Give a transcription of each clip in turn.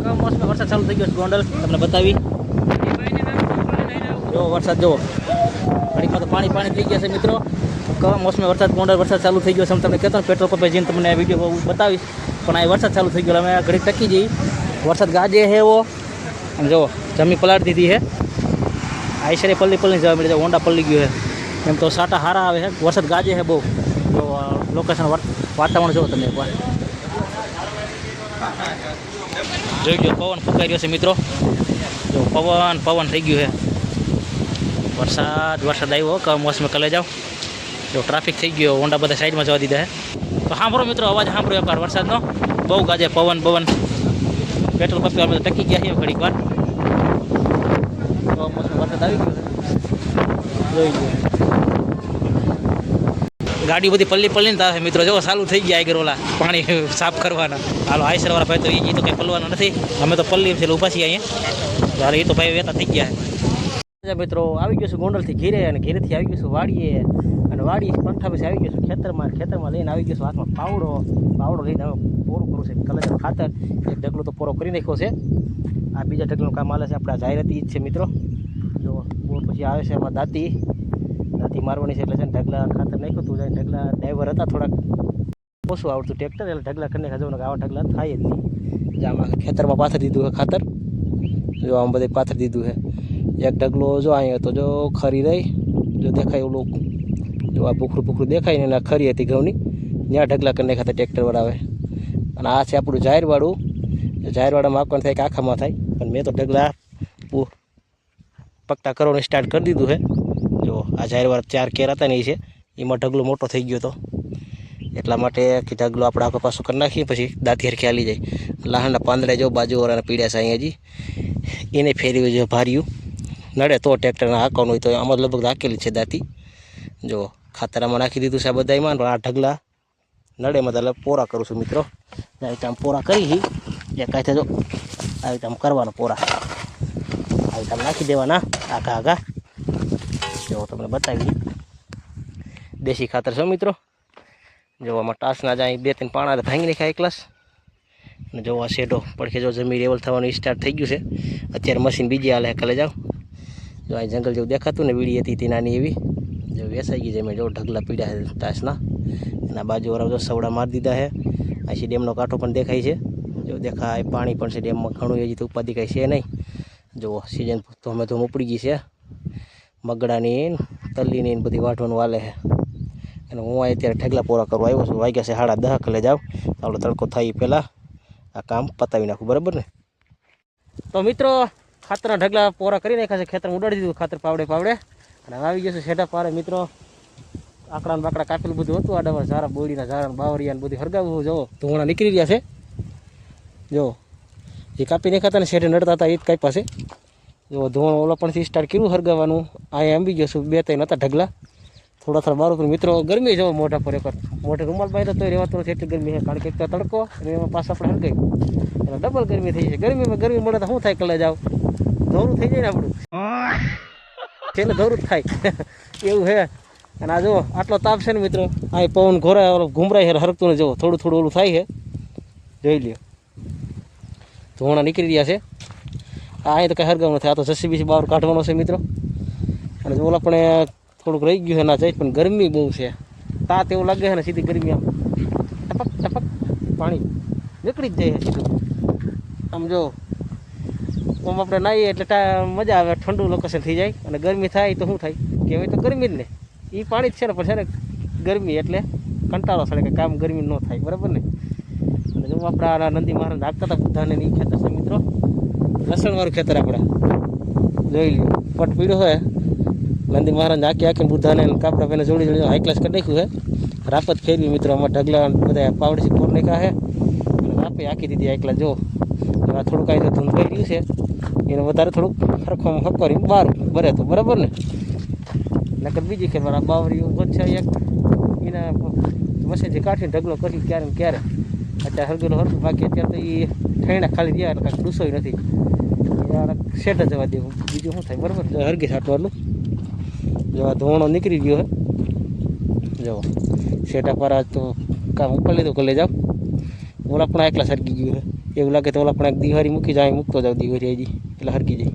કમોસમી વરસાદ ચાલુ થઈ ગયો છે ગોંડલ તમને બતાવી જો વરસાદ જુઓ ઘડીકમાં તો પાણી પાણી થઈ ગયા છે મિત્રો કમોસમી વરસાદ ગોંડલ વરસાદ ચાલુ થઈ ગયો છે તમને કહેતો ને પેટ્રોલ પંપે જઈને તમને વિડીયો બતાવીશ પણ આ વરસાદ ચાલુ થઈ ગયો અમે ઘડીક ટકી જઈ વરસાદ ગાજે છે એવો અને જુઓ જમી પલાટ દીધી છે આઈસરે પલ્લી જવા મળે છે હોન્ડા પલ્લી ગયું છે એમ તો સાટા હારા આવે છે વરસાદ ગાજે છે બહુ જો લોકેશન વાતાવરણ જુઓ તમે એકવાર જોઈ ગયો પવન ફૂંકાઈ રહ્યો છે મિત્રો જો પવન થઈ ગયું છે વરસાદ આવ્યો કમોસમી કલે જાઓ જો ટ્રાફિક થઈ ગયો હોન્ડા બધા સાઈડમાં જવા દીધા છે તો સાંભળો મિત્રો અવાજ સાંભળો એકવાર વરસાદનો બહુ ગાજે પવન પેટ્રોલ પંપે અમે ટકી ગયા છીએ ઘડીક વાર કમોસમી વરસાદ આવી ગયો છે જોઈ ગયો ગાડી બધી પલ્લીને તારે મિત્રો જો ચાલુ થઈ ગયા આગળ ઓલા પાણી સાફ કરવાના હાલો આઈસરવાળા ભાઈ તો એ તો કંઈ પલવાના નથી અમે તો પલ્લી છે ઊભા છીએ અહીંયા હાલ એ તો ભાઈ વેતા થઈ ગયા છે મિત્રો આવી ગયો છું ગોંડલથી ઘેરે અને ઘેરેથી આવી ગયો છું વાડીએ અને વાડી પંઠા પછી આવી ગયો છું ખેતરમાં લઈને આવી ગયો છું હાથમાં પાવડો લઈને હવે પોરું કરું છે કલર ખાતર એક ઢગલો તો પોરો કરી નાખ્યો છે આ બીજા ઢગલું કામ હાલે છે આપણે જાહેરાતી જ છે મિત્રો જો બોર પછી આવે છે એમાં દાંતી મારવાની છે એટલે છે ને ઢગલા ખાતર નાખ્યું તું જાય ઢગલા ડ્રાઈવર હતા થોડાક ઓછું આવડતું ટ્રેક્ટર એટલે ઢગલા કરીને ખાજવું આવા ઢગલા થાય જ નહીં જે આમાં ખેતરમાં પાથરી દીધું છે ખાતર જો આમ બધે પાથરી દીધું છે એક ઢગલો જો અહીંયા તો જો ખરી રહી જો દેખાય ઓલું જો આ ભૂખરું દેખાય ને એના ખરી હતી ઘઉંની ત્યાં ઢગલા કરીને ખાતર ટ્રેક્ટરવાળા આવે અને આ છે આપણું જાહેરવાડામાં આપવાનું થાય કે આખામાં થાય પણ મેં તો ઢગલા પકતા કરવાનું સ્ટાર્ટ કરી દીધું છે જો આ જાહેરવાળા 4 કેર હતા ને એ છે એમાં ઢગલો મોટો થઈ ગયો હતો એટલા માટે કે ઢગલો આપણે આખો પાછો કરી નાખીએ પછી દાંતી હરખી હાલી જાય લહાણના પાંદડા જો બાજુવાળાના પીડ્યા છે અહીંયા હજી એને ફેરવી જો ભાર્યું નડે તો ટ્રેક્ટરના હાંકવાનું હોય તો આમાં લગભગ હાકેલી છે દાંતી જો ખાતરામાં નાખી દીધું છે આ બધામાં આ ઢગલા નડે મતલબ પોરા કરું છું મિત્રો આવી રીતે આમ પોરા કરી એ કાંઈ જો આવી રીતે આમ કરવાના પોરા આવી રીતે આમ નાખી દેવાના આઘા જો તમને બતાવી દેશી ખાતર છો મિત્રો જોવામાં ટાસના જાય 2-3 પાણા ભાંગી નાખ્યા એકલાસ અને જોવા શેઢો પડખે જો જમીન લેવલ થવાનું સ્ટાર્ટ થઈ ગયું છે અત્યારે મશીન બીજી હાલે કલે જાઓ જો આ જંગલ જેવું દેખાતું ને વીડી હતી નાની એવી જો વેસાઈ ગઈ જમીન જો ઢગલા પીડ્યા છે ટાસના એના બાજુવાળા જો સવડા મારી દીધા છે આછી ડેમનો કાંઠો પણ દેખાય છે જો દેખાય પાણી પણ છે ડેમમાં ઘણું હજી તો ઉપાધિ કાંઈ છે નહીં જુઓ સિઝન ધોમે ઉપડી ગઈ છે મગડાની તલ્લીની બધી વાઢવાનું વાલે છે અને હું અત્યારે ઢગલા પોરા કરવા આવ્યો છું વાગ્યા છે 10:30 કલે જાવ આપણે તડકો થાય પહેલાં આ કામ પતાવી નાખું બરાબર ને તો મિત્રો ખાતરના ઢગલા પોરા કરી નાખ્યા છે ખેતરમાં ઉડાડી દીધું ખાતર પાવડે અને આવી ગયો છે શેઢા પારે મિત્રો આકડા બાકડા કાપેલું બધું હતું આડાવાર ઝારા બોડીના ઝારા બાવરિયા બધું હરગાવું જો ધોણા નીકળી રહ્યા છે જો જે કાપી નાખ્યા હતા ને શેઢે નડતા હતા એ જ કાપ્યા છે જો ધોણ ઓલા પણથી સ્ટાર્ટ કર્યું હરગાવાનું અહીંયા આંબી ગયો છું 2-3 હતા ઢગલા થોડા બાર ઉપર મિત્રો ગરમી જવો મોઢા પર એકવાર મોઢે રૂમાલ બહાર તો રહેવાતું નથી એટલી ગરમી છે કારણ કે એક તો તડકો અને એમાં પાછા આપણે હરગાઈ એટલે ડબલ ગરમી થઈ છે ગરમી મળે તો શું થાય કલે જાવ ધોરું થઈ જાય ને આપણું છેલ્લે ધોરું જ થાય એવું છે અને આ જુઓ આટલો તાપ છે ને મિત્રો આ પવન ઘોરા ઘૂમરાય છે હરકતું ને જુઓ થોડું ઓલું થાય છે જોઈ લ્યો ધોણા નીકળી રહ્યા છે અહીં તો કંઈ હરગાવું નથી આ તો જસીબી બહાર કાઢવાનો છે મિત્રો અને ઓલા પણ થોડુંક રહી ગયું છે ના જાય પણ ગરમી બહુ છે તાત એવું લાગે છે ને સીધી ગરમી આમ ટપક પાણી નીકળી જ જાય છે સીધું આમ જો આમ આપણે નાહીએ એટલે મજા આવે ઠંડુ લોકેશન થઈ જાય અને ગરમી થાય તો શું થાય કહેવાય તો ગરમી જ ને એ પાણી જ છે ને પણ છે ને ગરમી એટલે કંટાળો થાય કે કામ ગરમી ન થાય બરાબર ને અને જો આપણા નંદી મહારાજ નાખતા હતા બધાને એ ખેતર છે મિત્રો લસણવાળું ખેતર આપણે જોઈ લ્યો પટ પીડ્યો હોય નંદી મહારાજ આખીને બુધાને કાપડા પહેલાં જોડી હાઈ ક્લાસ કરી નાખ્યું છે રાપત ફેરવી મિત્રો અમારા ઢગલા બધા પાવડેથી પોર નાખ્યા છે અને રાપે આખી દીધી હાઈ ક્લાસ જો આ થોડુંક આવી ધૂંધ કરી ગયું છે એને વધારે થોડુંક હરખમ હકરી બહાર ભરે તો બરાબર ને નકર બીજી ખેર બાવરી છે એક એના મસેથી કાઢીને ઢગલો કરી ક્યારે ને ક્યારે અત્યારે હરગેલો હરતું બાકી અત્યારે તો એ ઠેણા ખાલી રહ્યા એટલે કાંઈક ડૂસોય નથી સેટ જ જવા દેવું બીજું શું થાય બરાબર હરગી છાંટવાનું જો આ ધોણો નીકળી ગયો હે જો સેટા પર આજ તો કામ ઉપર લીધું કલે જાવ ઓલા પણ એકલા સરકી ગયું છે એવું લાગે તો ઓલા પણ એક દિવાળી મૂકી જાય, મૂકતો જાવ દિવાળી હજી એટલે હરકી જાય.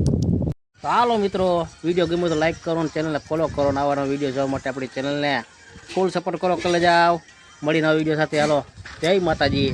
તો હાલો મિત્રો, વિડીયો ગમ્યો તો લાઈક કરો ને ચેનલને ફોલો કરો ને આવા વિડીયો જોવા માટે આપણી ચેનલને ફૂલ સપોર્ટ કરો. કરી જાઓ, મળી નવા વિડીયો સાથે. હાલો, જય માતાજી.